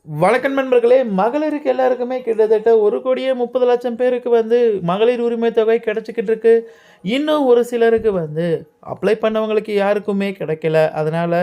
வணக்கம் நண்பர்களே! மகளிருக்கு எல்லாருக்குமே கிட்டத்தட்ட 1,30,00,000 பேருக்கு மகளிர் உரிமை தொகை கிடைச்சுக்கிட்டு இருக்கு. இன்னும் ஒரு சிலருக்கு அப்ளை பண்ணவங்களுக்கு யாருக்குமே கிடைக்கல. அதனால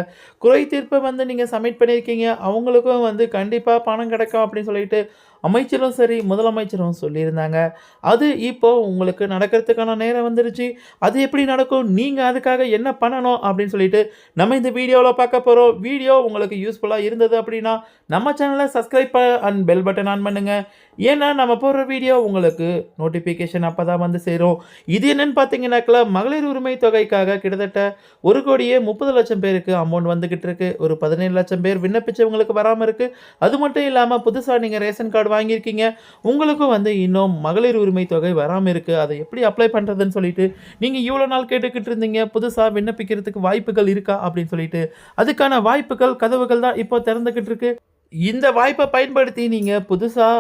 குறை தீர்ப்ப நீங்க சப்மிட் பண்ணியிருக்கீங்க. அவங்களுக்கும் கண்டிப்பா பணம் கிடைக்கும் அப்படின்னு சொல்லிட்டு அமைச்சரும் சரி, முதலமைச்சரும் சொல்லியிருந்தாங்க. அது இப்போ உங்களுக்கு நடக்கிறதுக்கான நேரம் வந்துருச்சு. அது எப்படி நடக்கும்? நீங்க அதுக்காக என்ன பண்ணணும்? அப்படின்னு சொல்லிட்டு நம்ம இந்த வீடியோல பார்க்க போறோம். வீடியோ உங்களுக்கு யூஸ்ஃபுல்லா இருந்தது அப்படின்னா, நம்ம சேனல subscribe and bell button on பண்ணுங்க. ஏன்னா, நம்ம போடுற வீடியோ உங்களுக்கு நோட்டிஃபிகேஷன் அப்பதான் சேரும். இது என்னன்னு பார்த்தீங்கன்னாக்கா, மகளிர் உரிமை தொகைக்காக கிட்டத்தட்ட 1,30,00,000 பேருக்கு அமௌண்ட் வந்துகிட்டு இருக்கு. ஒரு 17,00,000 பேர் விண்ணப்பிச்சவங்களுக்கு வராம இருக்கு. அது மட்டும் இல்லாம புதுசா நீங்க ரேஷன் கார்டு வாங்கியிருக்கீங்க. உங்களுக்கும் இன்னும் மகளிர் உரிமை தொகை வராம இருக்கு. அதை எப்படி அப்ளை பண்றதுன்னு சொல்லிட்டு நீங்க இவ்வளோ நாள் கேட்டுக்கிட்டு இருந்தீங்க. புதுசா விண்ணப்பிக்கிறதுக்கு வாய்ப்புகள் இருக்கா? அப்படின்னு சொல்லிட்டு. அதுக்கான வாய்ப்புகள், கதவுகள் தான் இப்போ திறந்துகிட்டு இருக்கு. இந்த வாய்ப்பை பயன்படுத்தி நீங்க புதுசா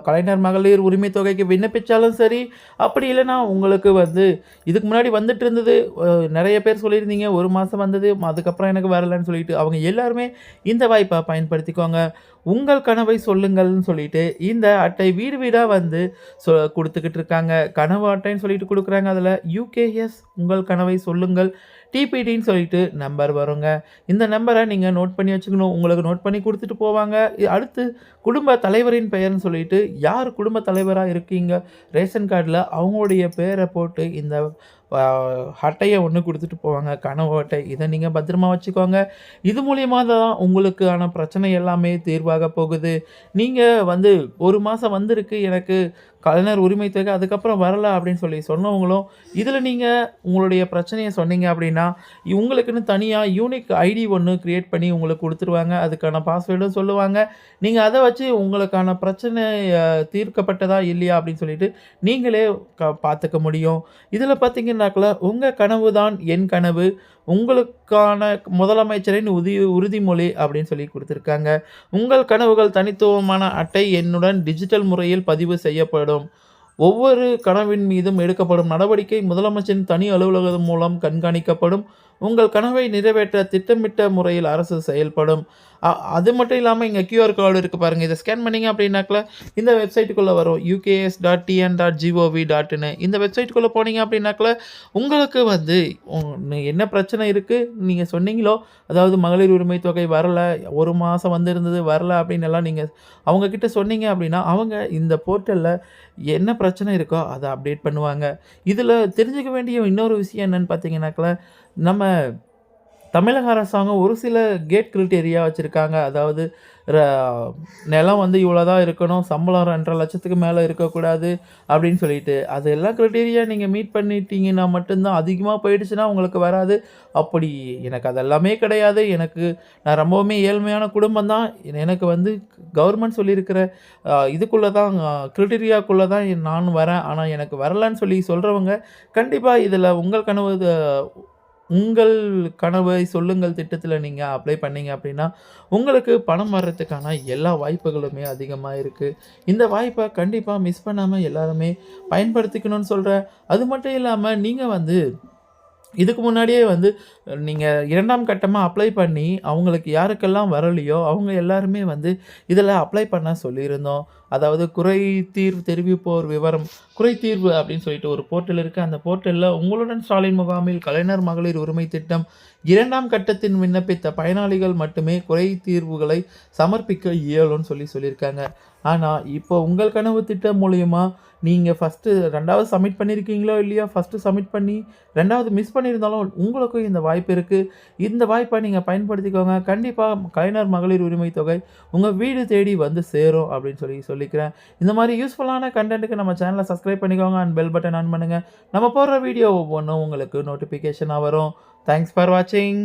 கலைஞர் மகளிர் உரிமை தொகைக்கு விண்ணப்பிச்சாலும் சரி, அப்படி இல்லைன்னா உங்களுக்கு இதுக்கு முன்னாடி வந்துட்டு இருந்தது. நெறைய பேர் சொல்லியிருந்தீங்க 1 மாசம் வந்தது. அதுக்கப்புறம் எனக்கு வரலன்னு சொல்லிட்டு. அவங்க எல்லாருமே இந்த வாய்ப்ப பயன்படுத்திக்கோங்க. உங்கள் கனவை சொல்லுங்கள்னு சொல்லிட்டு இந்த அட்டை வீடு வீடா குடுத்துக்கிட்டு இருக்காங்க. கனவு அட்டைன்னு சொல்லிட்டு குடுக்குறாங்க. அதில யுகேஎஸ் உங்கள் கனவை சொல்லுங்கள். டிபிடின்னு சொல்லிட்டு நம்பர் வருங்க. இந்த நம்பர நீங்க நோட் பண்ணி வச்சுக்கணும். உங்களுக்கு நோட் பண்ணி குடுத்துட்டு போவாங்க. அடுத்து குடும்ப தலைவரின் பெயர்ன்னு சொல்லிட்டு, யார் குடும்ப தலைவரா இருக்கீங்க ரேஷன் கார்டுல அவங்களுடைய பேர போட்டு இந்த அ அட்டைய ஒண்ணு குடுத்துட்டு போவாங்க. கனவு அட்டை. இத நீங்க பத்திரமா வச்சுக்கோங்க. இது மூலியமா தான் உங்களுக்கான பிரச்சனை எல்லாமே தீர்வாக போகுது. நீங்க 1 மாசம் வந்திருக்கு எனக்கு கலைஞர் உரிமை தொகை, அதுக்கப்புறம் வரல அப்படின்னு சொல்லி சொன்னவங்களும், இதில நீங்க உங்களுடைய பிரச்சனைய சொன்னீங்க அப்படின்னா, உங்களுக்குன்னு தனியா யூனிக் ஐடி ஒண்ணு கிரியேட் பண்ணி உங்களுக்கு குடுத்துருவாங்க. அதுக்கான பாஸ்வேர்டும் சொல்லுவாங்க. நீங்க அத வச்சு உங்களுக்கான பிரச்சனை தீர்க்கப்பட்டதா இல்லையா அப்படின்னு சொல்லிட்டு நீங்களே பார்த்துக்க முடியும். இதில பார்த்தீங்கன்னாக்கா, உங்க கனவு தான் என் கனவு. உங்களுக்கான முதலமைச்சரின் உறுதிமொழி அப்படின்னு சொல்லி குடுத்துருக்காங்க. உங்கள் கனவுகள் தனித்துவமான அட்டை எண்ணுடன் டிஜிட்டல் முறையில் பதிவு செய்யப்படும். ஒவ்வொரு கனவின் மீதும் எடுக்கப்படும் நடவடிக்கை முதலமைச்சரின் தனி அலுவலகம் மூலம் கண்காணிக்கப்படும். உங்கள் கனவை நிறைவேற்ற திட்டமிட்ட முறையில் அரசு செயல்படும். அது மட்டும் இல்லாம இங்க கியூஆர் கோடு இருக்கு பாருங்க. இத ஸ்கேன் பண்ணீங்க அப்படின்னாக்கா, இந்த வெப்சைட்டுக்குள்ள வரும். uks.tn.gov.in இந்த வெப்சைட்டுக்குள்ள போனீங்க அப்படின்னாக்கா, உங்களுக்கு என்ன பிரச்சனை இருக்கு நீங்க சொன்னீங்களோ, அதாவது மகளிர் உரிமை தொகை வரல, 1 மாசம் வந்திருந்தது வரல அப்படின்னு எல்லாம் நீங்க அவங்க கிட்ட சொன்னீங்க அப்படின்னா, அவங்க இந்த போர்ட்டல்ல என்ன பிரச்சனை இருக்கோ அத அப்டேட் பண்ணுவாங்க. இதுல தெரிஞ்சுக்க வேண்டிய இன்னொரு விஷயம் என்னன்னு பார்த்தீங்கன்னாக்கா, நம்ம தமிழக அரசாங்கம் ஒரு சில கேட் கிரைட்டீரியா வச்சிருக்காங்க. அதாவது ர நிலம் இவ்வளோ தான் இருக்கணும். சம்பளம் 2,50,000க்கு மேல இருக்கக்கூடாது அப்படின்னு சொல்லிட்டு. அது எல்லாம் கிரைட்டீரியா நீங்க மீட் பண்ணிட்டீங்கன்னா மட்டும் தான். அதிகமா போயிடுச்சுன்னா உங்களுக்கு வராது. அப்படி எனக்கு அதெல்லாமே கிடையாது. நான் ரொம்பவுமே ஏழ்மையான குடும்பம் தான். எனக்கு கவர்மெண்ட் சொல்லியிருக்கிற இதுக்குள்ள தான் கிரைட்டீரியாக்குள்ள தான் நான் வரேன். ஆனா எனக்கு வரலன்னு சொல்லி சொல்றவங்க, கண்டிப்பா இதில உங்கள் கனவை சொல்லுங்கள் திட்டத்தில நீங்க அப்ளை பண்ணீங்க அப்படின்னா, உங்களுக்கு பணம் வர்றதுக்கான எல்லா வாய்ப்புகளுமே அதிகமா இருக்கு. இந்த வாய்ப்ப கண்டிப்பா மிஸ் பண்ணாம எல்லாருமே பயன்படுத்திக்கணும்னு சொல்றேன். அது மட்டும் இல்லாம நீங்க இதுக்கு முன்னாடியே நீங்க 2ஆம் கட்டமா அப்ளை பண்ணி, அவங்களுக்கு யாருக்கெல்லாம் வரலையோ, அவங்க எல்லாருமே இதில அப்ளை பண்ண சொல்லியிருந்தோம். அதாவது குறை தீர்வு தெரிவிப்போர் விவரம், குறை தீர்வு அப்படின்னு சொல்லிட்டு ஒரு போர்ட்டல் இருக்கு. அந்த போர்ட்டல்ல உங்களுடன் ஸ்டாலின் முகாமில் கலைஞர் மகளிர் உரிமை திட்டம் 2ஆம் கட்டத்தின் விண்ணப்பித்த பயனாளிகள் மட்டுமே குறை தீர்வுகளை சமர்ப்பிக்க இயலும்னு சொல்லியிருக்காங்க. ஆனா, இப்போ உங்கள் கனவு திட்டம் மூலியமா நீங்க 2வது சப்மிட் பண்ணியிருக்கீங்களோ இல்லையோ, ஃபர்ஸ்ட்டு சப்மிட் பண்ணி 2வது மிஸ் பண்ணியிருந்தாலும் உங்களுக்கும் இந்த வாய்ப்பு இருக்கு. இந்த வாய்ப்ப நீங்க பயன்படுத்திக்கோங்க. கண்டிப்பா கலைஞர் மகளிர் உரிமை தொகை உங்க வீடு தேடி சேரும் அப்படின்னு சொல்லிக்கிறேன். இந்த மாரி யூஸ்ஃபுல்லான கன்டென்ட்க்கு நம்ம சேனல சப்ஸ்கிரைப் பண்ணிக்கோங்க அண்ட் பெல் பட்டன் ஆன் பண்ணுங்க. நம்ம போடுற வீடியோ ஒவ்வொன்னும் உங்களுக்கு நோட்டிஃபிகேஷனா வரும். தேங்க்ஸ் ஃபார் வாட்சிங்.